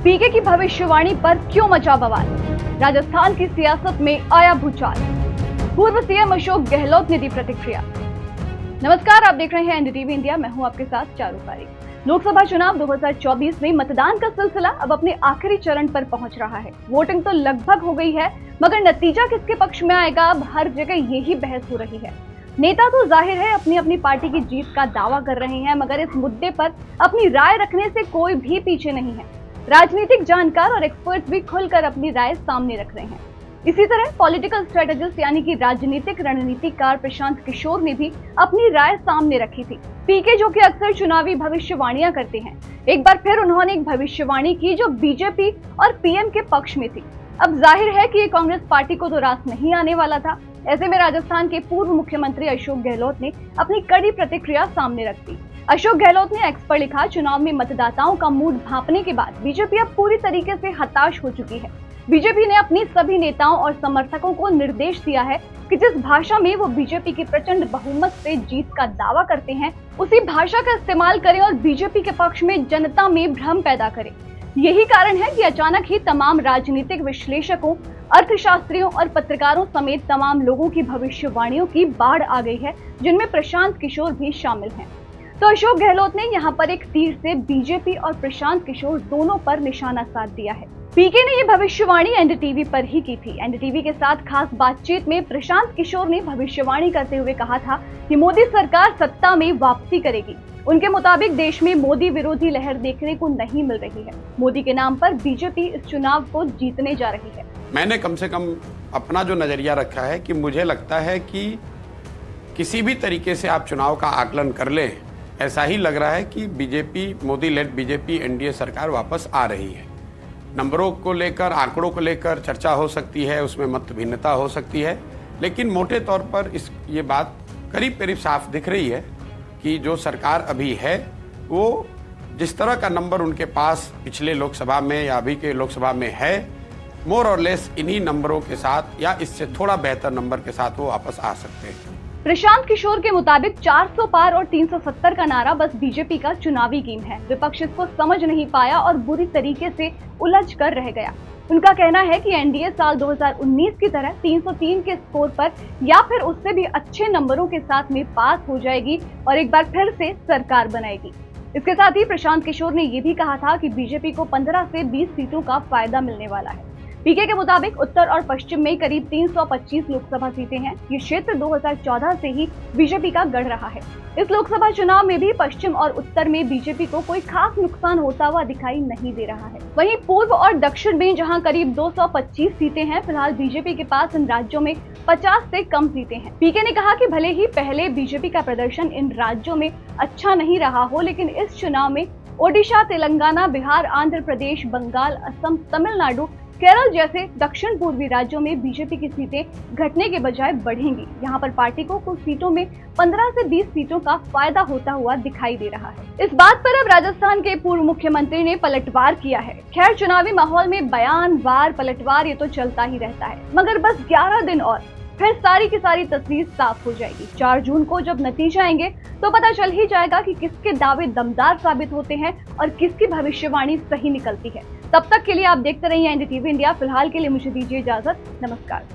पीके की भविष्यवाणी पर क्यों मचा बवाल? राजस्थान की सियासत में आया भूचाल। पूर्व सीएम अशोक गहलोत ने दी प्रतिक्रिया। नमस्कार, आप देख रहे हैं एनडीटीवी इंडिया। मैं हूं आपके साथ चारू पारीक। लोकसभा चुनाव 2024 में मतदान का सिलसिला अब अपने आखिरी चरण पर पहुंच रहा है। वोटिंग तो लगभग हो गई है, मगर नतीजा किसके पक्ष में आएगा, अब हर जगह यही बहस हो रही है। नेता तो जाहिर है अपनी अपनी पार्टी की जीत का दावा कर रहे हैं, मगर इस मुद्दे पर अपनी राय रखने से कोई भी पीछे नहीं है। राजनीतिक जानकार और एक्सपर्ट भी खुलकर अपनी राय सामने रख रहे हैं। इसी तरह पॉलिटिकल स्ट्रेटेजिस्ट यानी कि राजनीतिक रणनीतिकार प्रशांत किशोर ने भी अपनी राय सामने रखी थी। पीके जो कि अक्सर चुनावी भविष्यवाणियां करते हैं, एक बार फिर उन्होंने एक भविष्यवाणी की जो बीजेपी और पीएम के पक्ष में थी। अब जाहिर है कि ये कांग्रेस पार्टी को तो रास नहीं आने वाला था। ऐसे में राजस्थान के पूर्व मुख्यमंत्री अशोक गहलोत ने अपनी कड़ी प्रतिक्रिया सामने रख दी। अशोक गहलोत ने एक्स पर लिखा, चुनाव में मतदाताओं का मूड भांपने के बाद बीजेपी अब पूरी तरीके से हताश हो चुकी है। बीजेपी ने अपनी सभी नेताओं और समर्थकों को निर्देश दिया है कि जिस भाषा में वो बीजेपी की प्रचंड बहुमत से जीत का दावा करते हैं, उसी भाषा का इस्तेमाल करें और बीजेपी के पक्ष में जनता में भ्रम पैदा करें। यही कारण है कि अचानक ही तमाम राजनीतिक विश्लेषकों, अर्थशास्त्रियों और पत्रकारों समेत तमाम लोगों की भविष्यवाणियों की बाढ़ आ गई है, जिनमें प्रशांत किशोर भी शामिल हैं। तो अशोक गहलोत ने यहाँ पर एक तीर से बीजेपी और प्रशांत किशोर दोनों पर निशाना साध दिया है। पीके ने ये भविष्यवाणी एनडीटीवी पर ही की थी। एनडीटीवी के साथ खास बातचीत में प्रशांत किशोर ने भविष्यवाणी करते हुए कहा था कि मोदी सरकार सत्ता में वापसी करेगी। उनके मुताबिक देश में मोदी विरोधी लहर देखने को नहीं मिल रही है। मोदी के नाम पर बीजेपी इस चुनाव को जीतने जा रही है। मैंने कम से कम अपना जो नजरिया रखा है कि मुझे लगता है कि किसी भी तरीके से आप चुनाव का आकलन कर लें, ऐसा ही लग रहा है कि BJP, Modi led BJP NDA सरकार वापस आ रही है। नंबरों को लेकर, आंकड़ों को लेकर चर्चा हो सकती है, उसमें मत भिन्नता हो सकती है, लेकिन मोटे तौर पर ये बात करीब करीब साफ दिख रही है कि जो सरकार अभी है वो जिस तरह का नंबर उनके पास पिछले लोकसभा में या अभी के लोकसभा में है, मोर और लेस इन्हीं नंबरों के साथ या इससे थोड़ा बेहतर नंबर के साथ वो वापस आ सकते हैं। प्रशांत किशोर के मुताबिक 400 पार और 370 का नारा बस बीजेपी का चुनावी गेम है। विपक्ष इसको समझ नहीं पाया और बुरी तरीके से उलझ कर रह गया। उनका कहना है कि एनडीए साल 2019 की तरह 303 के स्कोर पर या फिर उससे भी अच्छे नंबरों के साथ में पास हो जाएगी और एक बार फिर से सरकार बनाएगी। इसके साथ ही प्रशांत किशोर ने ये भी कहा था कि बीजेपी को 15 से 20 सीटों का फायदा मिलने वाला है। पीके के मुताबिक उत्तर और पश्चिम में करीब 325 लोकसभा सीटें हैं। ये क्षेत्र 2014 से ही बीजेपी का गढ़ रहा है। इस लोकसभा चुनाव में भी पश्चिम और उत्तर में बीजेपी को कोई खास नुकसान होता हुआ दिखाई नहीं दे रहा है। वहीं पूर्व और दक्षिण में जहां करीब 225 सीटें हैं, फिलहाल बीजेपी के पास इन राज्यों में 50 से कम सीटें हैं। पीके ने कहा कि भले ही पहले बीजेपी का प्रदर्शन इन राज्यों में अच्छा नहीं रहा हो, लेकिन इस चुनाव में ओडिशा, तेलंगाना, बिहार, आंध्र प्रदेश, बंगाल, असम, तमिलनाडु, केरल जैसे दक्षिण पूर्वी राज्यों में बीजेपी की सीटें घटने के बजाय बढ़ेंगी। यहाँ पर पार्टी को कुछ सीटों में 15 से 20 सीटों का फायदा होता हुआ दिखाई दे रहा है। इस बात पर अब राजस्थान के पूर्व मुख्यमंत्री ने पलटवार किया है। खैर, चुनावी माहौल में बयान, वार, पलटवार ये तो चलता ही रहता है, मगर बस 11 दिन और फिर सारी की सारी तस्वीर साफ हो जाएगी। 4 जून को जब नतीजे आएंगे तो पता चल ही जाएगा कि किसके दावे दमदार साबित होते हैं और किसकी भविष्यवाणी सही निकलती है। तब तक के लिए आप देखते रहिए एनडीटीवी इंडिया। फिलहाल के लिए मुझे दीजिए इजाजत। नमस्कार।